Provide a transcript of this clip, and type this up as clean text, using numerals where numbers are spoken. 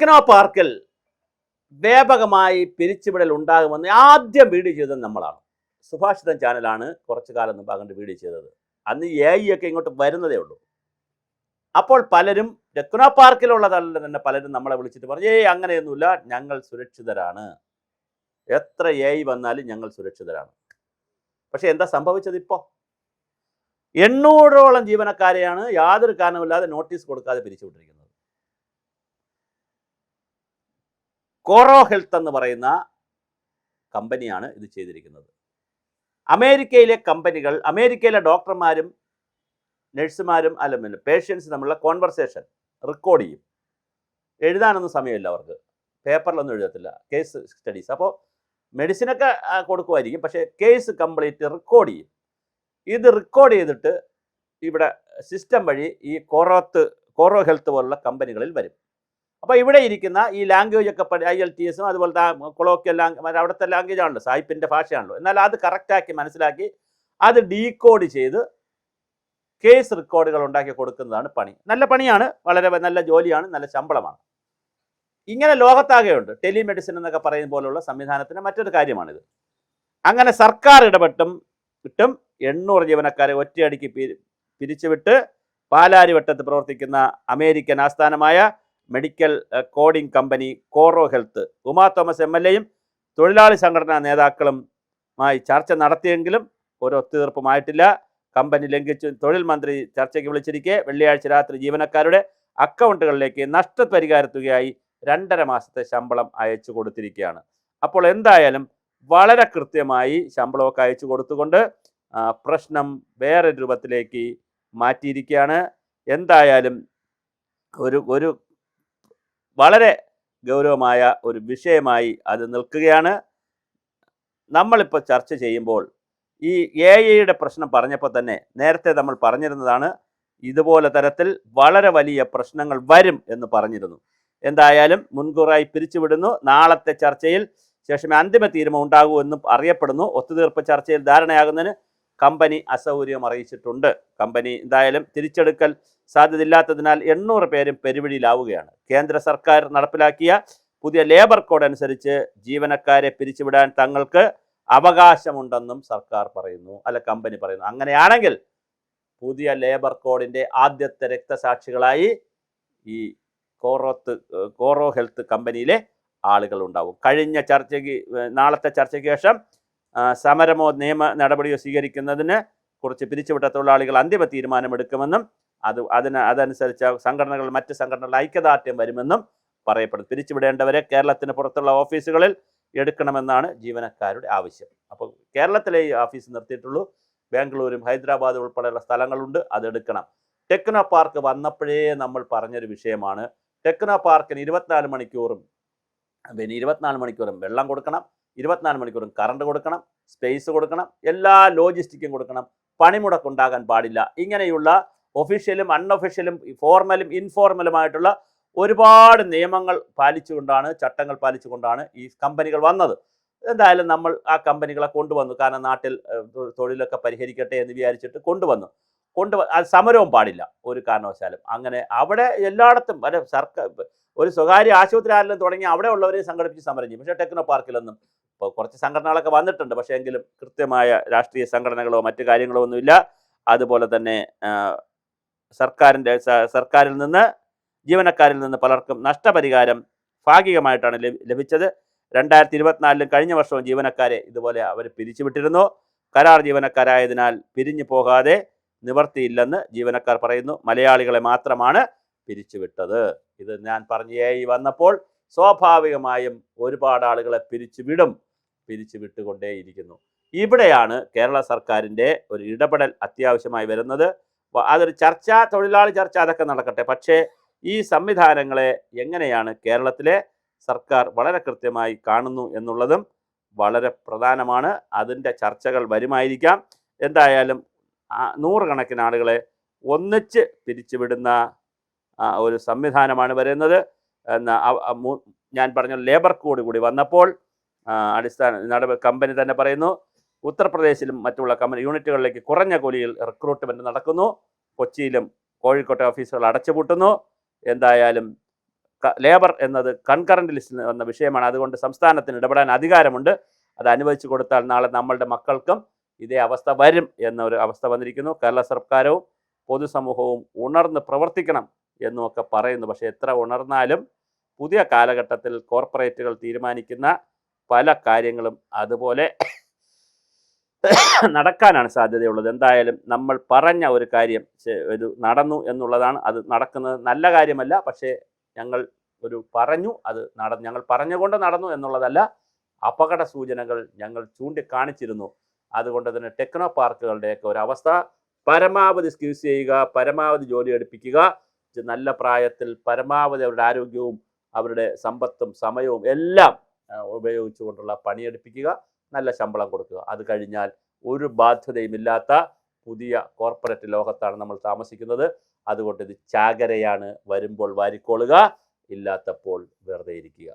Techno പാർക്കിൽ വ്യാപകമായി പിരിച്ചുവിടൽ ഉണ്ടാകുമെന്ന് ആദ്യം വീഡിയോ ചെയ്തത് നമ്മളാണ്. സുഭാഷിതം ചാനലാണ് കുറച്ചു കാലം മുമ്പ് അങ്ങോട്ട് വീഡിയോ ചെയ്തത്. അന്ന് AI ഒക്കെ ഇങ്ങോട്ട് വരുന്നതേ ഉള്ളൂ. അപ്പോൾ പലരും ടെക്നോ പാർക്കിലുള്ളതല്ല തന്നെ പലരും നമ്മളെ വിളിച്ചിട്ട് പറഞ്ഞു, അങ്ങനെയൊന്നുമില്ല, ഞങ്ങൾ സുരക്ഷിതരാണ്, എത്ര AI വന്നാലും ഞങ്ങൾ സുരക്ഷിതരാണ്. പക്ഷെ എന്താ സംഭവിച്ചത്? ഇപ്പോൾ 800ഓളം ജീവനക്കാരെയാണ് യാതൊരു കാരണവുമില്ലാതെ നോട്ടീസ് കൊടുക്കാതെ പിരിച്ചുവിട്ടിരിക്കുന്നത്. കോറോ ഹെൽത്ത് എന്ന് പറയുന്ന കമ്പനിയാണ് ഇത് ചെയ്തിരിക്കുന്നത്. അമേരിക്കയിലെ കമ്പനികൾ, അമേരിക്കയിലെ ഡോക്ടർമാരും നഴ്സുമാരും അല്ല പേഷ്യൻസ് തമ്മിലുള്ള കോൺവെർസേഷൻ റെക്കോർഡ് ചെയ്യും. എഴുതാനൊന്നും സമയമില്ല അവർക്ക്, പേപ്പറിലൊന്നും എഴുതത്തില്ല, കേസ് സ്റ്റഡീസ്. അപ്പോൾ മെഡിസിനൊക്കെ കൊടുക്കുമായിരിക്കും, പക്ഷേ കേസ് കംപ്ലീറ്റ് റെക്കോർഡ് ചെയ്യും. ഇത് റെക്കോർഡ് ചെയ്തിട്ട് ഇവിടെ സിസ്റ്റം വഴി ഈ കോറോ ഹെൽത്ത് പോലുള്ള കമ്പനികളിൽ വരും. അപ്പോൾ ഇവിടെ ഇരിക്കുന്ന ഈ ലാംഗ്വേജ് ഒക്കെ IELTS അതുപോലത്തെ കൊളോക്കിയൽ അവിടുത്തെ ലാംഗ്വേജ് ആണല്ലോ, സായിപ്പിൻ്റെ ഭാഷയാണല്ലോ. എന്നാൽ അത് കറക്റ്റാക്കി മനസ്സിലാക്കി അത് ഡീകോഡ് ചെയ്ത് കേസ് റെക്കോർഡുകൾ ഉണ്ടാക്കി കൊടുക്കുന്നതാണ് പണി. നല്ല പണിയാണ്, വളരെ നല്ല ജോലിയാണ്, നല്ല ശമ്പളമാണ്. ഇങ്ങനെ ലോകത്താകെയുണ്ട്. ടെലിമെഡിസിൻ എന്നൊക്കെ പറയുന്ന പോലുള്ള സംവിധാനത്തിന് മറ്റൊരു കാര്യമാണിത്. അങ്ങനെ സർക്കാർ ഇടപെട്ടും 800 ജീവനക്കാരെ ഒറ്റയടിക്ക് പിരിച്ചുവിട്ട് പാലാരിവട്ടത്ത് പ്രവർത്തിക്കുന്ന അമേരിക്കൻ ആസ്ഥാനമായ medical coding company CorroHealth Uma Thomas MLAയും തൊഴിലാളി സംഘടനാ നേതാക്കളുമായി ചർച്ച നടത്തിയെങ്കിലും ഒരു ഒത്തുതീർപ്പുമായിട്ടില്ല. കമ്പനി ലംഘിച്ചു. തൊഴിൽ മന്ത്രി ചർച്ചയ്ക്ക് വിളിച്ചിരിക്കെ വെള്ളിയാഴ്ച രാത്രി ജീവനക്കാരുടെ അക്കൗണ്ടുകളിലേക്ക് നഷ്ടപരിഹാര തുകയായി 2.5 മാസത്തെ ശമ്പളം അയച്ചു കൊടുത്തിരിക്കുകയാണ്. അപ്പോൾ എന്തായാലും വളരെ കൃത്യമായി ശമ്പളമൊക്കെ അയച്ചു കൊടുത്തുകൊണ്ട് പ്രശ്നം വേറെ രൂപത്തിലേക്ക് മാറ്റിയിരിക്കുകയാണ്. എന്തായാലും ഒരു വളരെ ഗൗരവമായ ഒരു വിഷയമായി അത് നിൽക്കുകയാണ്. നമ്മളിപ്പോൾ ചർച്ച ചെയ്യുമ്പോൾ ഈ AI പ്രശ്നം പറഞ്ഞപ്പോൾ തന്നെ നേരത്തെ നമ്മൾ പറഞ്ഞിരുന്നതാണ്, ഇതുപോലെ തരത്തിൽ വളരെ വലിയ പ്രശ്നങ്ങൾ വരും എന്ന് പറഞ്ഞിരുന്നു. എന്തായാലും മുൻകൂറായി പിരിച്ചുവിടുന്നു. നാളത്തെ ചർച്ചയിൽ ശേഷമേ അന്തിമ തീരുമാനം ഉണ്ടാകൂ എന്നും അറിയപ്പെടുന്നു. ഒത്തുതീർപ്പ് ചർച്ചയിൽ ധാരണയാകുന്നതിന് കമ്പനി അസൗകര്യം അറിയിച്ചിട്ടുണ്ട്. കമ്പനി എന്തായാലും തിരിച്ചെടുക്കൽ സാധ്യതയില്ലാത്തതിനാൽ 800 പേരും പെരുവഴിയിലാവുകയാണ്. കേന്ദ്ര സർക്കാർ നടപ്പിലാക്കിയ പുതിയ ലേബർ കോഡ് അനുസരിച്ച് ജീവനക്കാരെ പിരിച്ചുവിടാൻ തങ്ങൾക്ക് അവകാശമുണ്ടെന്നും സർക്കാർ പറയുന്നു, അല്ല കമ്പനി പറയുന്നു. അങ്ങനെയാണെങ്കിൽ പുതിയ ലേബർ കോഡിൻ്റെ ആദ്യത്തെ രക്തസാക്ഷികളായി ഈ കോറോ ഹെൽത്ത് കമ്പനിയിലെ ആളുകൾ ഉണ്ടാവും. കഴിഞ്ഞ ചർച്ചയ്ക്ക് നാളത്തെ ചർച്ചയ്ക്ക് ശേഷം സമരമോ നിയമ നടപടിയോ സ്വീകരിക്കുന്നതിനെ കുറിച്ച് പിരിച്ചുവിട്ട തൊഴിലാളികൾ അന്തിമ തീരുമാനമെടുക്കുമെന്നും അതനുസരിച്ച് മറ്റ് സംഘടനകൾ ഐക്യദാർഢ്യം വരുമെന്നും പറയപ്പെടും. പിരിച്ചുവിടേണ്ടവരെ കേരളത്തിന് പുറത്തുള്ള ഓഫീസുകളിൽ എടുക്കണമെന്നാണ് ജീവനക്കാരുടെ ആവശ്യം. അപ്പോൾ കേരളത്തിലെ ഈ ഓഫീസ് നിർത്തിയിട്ടുള്ളൂ. ബാംഗ്ലൂരും ഹൈദരാബാദും ഉൾപ്പെടെയുള്ള സ്ഥലങ്ങളുണ്ട്, അതെടുക്കണം. ടെക്നോ പാർക്ക് വന്നപ്പോഴേ നമ്മൾ പറഞ്ഞൊരു വിഷയമാണ്. ടെക്നോ പാർക്കിന് 24 മണിക്കൂറും വെള്ളം കൊടുക്കണം, 24 മണിക്കൂറും കറണ്ട് കൊടുക്കണം, സ്പേസ് കൊടുക്കണം, എല്ലാ ലോജിസ്റ്റിക്കും കൊടുക്കണം, പണിമുടക്കുണ്ടാകാൻ പാടില്ല. ഇങ്ങനെയുള്ള ഒഫീഷ്യലും അൺഒഫീഷ്യലും ഫോർമലും ഇൻഫോർമലുമായിട്ടുള്ള ഒരുപാട് നിയമങ്ങൾ പാലിച്ചുകൊണ്ടാണ്, ചട്ടങ്ങൾ പാലിച്ചുകൊണ്ടാണ് ഈ കമ്പനികൾ വന്നത്. എന്തായാലും നമ്മൾ ആ കമ്പനികളെ കൊണ്ടുവന്നു. കാരണം നാട്ടിൽ തൊഴിലൊക്കെ പരിഹരിക്കട്ടെ എന്ന് വിചാരിച്ചിട്ട് കൊണ്ടുവന്നു. അത് സമരവും പാടില്ല ഒരു കാരണവശാലും. അങ്ങനെ അവിടെ എല്ലായിടത്തും സർക്കാർ ഒരു സ്വകാര്യ ആശുപത്രി ആരെങ്കിലും തുടങ്ങി അവിടെ ഉള്ളവരെ സംഘടിപ്പിച്ച് സമരം ചെയ്യും. പക്ഷേ ടെക്നോ പാർക്കിലൊന്നും ഇപ്പോൾ കുറച്ച് സംഘടനകളൊക്കെ വന്നിട്ടുണ്ട്, പക്ഷേ എങ്കിലും കൃത്യമായ രാഷ്ട്രീയ സംഘടനകളോ മറ്റു കാര്യങ്ങളോ ഒന്നുമില്ല. അതുപോലെ തന്നെ സർക്കാരിൽ നിന്ന് ജീവനക്കാരിൽ നിന്ന് പലർക്കും നഷ്ടപരിഹാരം ഭാഗികമായിട്ടാണ് ലഭിച്ചത്. 2024 കഴിഞ്ഞ വർഷവും ജീവനക്കാരെ ഇതുപോലെ അവർ പിരിച്ചുവിട്ടിരുന്നു. കരാർ ജീവനക്കാരായതിനാൽ പിരിഞ്ഞു പോകാതെ നിവർത്തിയില്ലെന്ന് ജീവനക്കാർ പറയുന്നു. മലയാളികളെ മാത്രമാണ് പിരിച്ചുവിട്ടത്. ഇത് ഞാൻ പറഞ്ഞ വന്നപ്പോൾ സ്വാഭാവികമായും ഒരുപാട് ആളുകളെ പിരിച്ചുവിട്ടുകൊണ്ടേയിരിക്കുന്നു. ഇവിടെയാണ് കേരള സർക്കാരിൻ്റെ ഒരു ഇടപെടൽ അത്യാവശ്യമായി വരുന്നത്. അതൊരു ചർച്ച, തൊഴിലാളി ചർച്ച, അതൊക്കെ നടക്കട്ടെ. പക്ഷേ ഈ സംവിധാനങ്ങളെ എങ്ങനെയാണ് കേരളത്തിലെ സർക്കാർ വളരെ കൃത്യമായി കാണുന്നു എന്നുള്ളതും വളരെ പ്രധാനമാണ്. അതിൻ്റെ ചർച്ചകൾ വരുമായിരിക്കാം. എന്തായാലും 100 കണക്കിന് ആളുകളെ ഒന്നിച്ച് പിരിച്ചുവിടുന്ന ഒരു സംവിധാനമാണ് വരുന്നത്. ഞാൻ പറഞ്ഞ ലേബർ കോഡ് കൂടി വന്നപ്പോൾ കമ്പനി തന്നെ പറയുന്നു, ഉത്തർപ്രദേശിലും മറ്റുള്ള കമ്പനി യൂണിറ്റുകളിലേക്ക് കുറഞ്ഞ കൂലിയിൽ റിക്രൂട്ട്മെൻറ്റ് നടക്കുന്നു. കൊച്ചിയിലും കോഴിക്കോട്ടെ ഓഫീസുകൾ അടച്ചുപൂട്ടുന്നു. എന്തായാലും ലേബർ എന്നത് കൺകറന്റ് ലിസ്റ്റിൽ വന്ന വിഷയമാണ്. അതുകൊണ്ട് സംസ്ഥാനത്തിന് ഇടപെടാൻ അധികാരമുണ്ട്. അത് അനുവദിച്ചു കൊടുത്താൽ നാളെ നമ്മളുടെ മക്കൾക്കും ഇതേ അവസ്ഥ വരും എന്നൊരു അവസ്ഥ വന്നിരിക്കുന്നു. കേരള സർക്കാരും പൊതുസമൂഹവും ഉണർന്ന് പ്രവർത്തിക്കണം എന്നുമൊക്കെ പറയുന്നു. പക്ഷേ എത്ര ഉണർന്നാലും പുതിയ കാലഘട്ടത്തിൽ കോർപ്പറേറ്റുകൾ തീരുമാനിക്കുന്ന പല കാര്യങ്ങളും അതുപോലെ നടക്കാനാണ് സാധ്യതയുള്ളത്. എന്തായാലും നമ്മൾ പറഞ്ഞ ഒരു കാര്യം ഒരു നടന്നു എന്നുള്ളതാണ്. അത് നടക്കുന്നത് നല്ല കാര്യമല്ല, പക്ഷേ ഞങ്ങൾ ഒരു പറഞ്ഞു, അത് ഞങ്ങൾ പറഞ്ഞുകൊണ്ട് നടന്നു എന്നുള്ളതല്ല. അപകട സൂചനകൾ ഞങ്ങൾ ചൂണ്ടിക്കാണിച്ചിരുന്നു. അതുകൊണ്ട് തന്നെ ടെക്നോ പാർക്കുകളുടെയൊക്കെ ഒരു അവസ്ഥ പരമാവധി സ്ക്യൂസ് ചെയ്യുക, പരമാവധി ജോലി എടുപ്പിക്കുക, നല്ല പ്രായത്തിൽ പരമാവധി അവരുടെ ആരോഗ്യവും അവരുടെ സമ്പത്തും സമയവും എല്ലാം ഉപയോഗിച്ചുകൊണ്ടുള്ള പണിയെടുപ്പിക്കുക, നല്ല ശമ്പളം കൊടുക്കുക. അത് കഴിഞ്ഞാൽ ഒരു ബാധ്യതയുമില്ലാത്ത പുതിയ കോർപ്പറേറ്റ് ലോകത്താണ് നമ്മൾ താമസിക്കുന്നത്. അതുകൊണ്ട് ഇത് ചാകരയാണ്. വരുമ്പോൾ വാരിക്കോളുക, ഇല്ലാത്തപ്പോൾ വെറുതെ ഇരിക്കുക.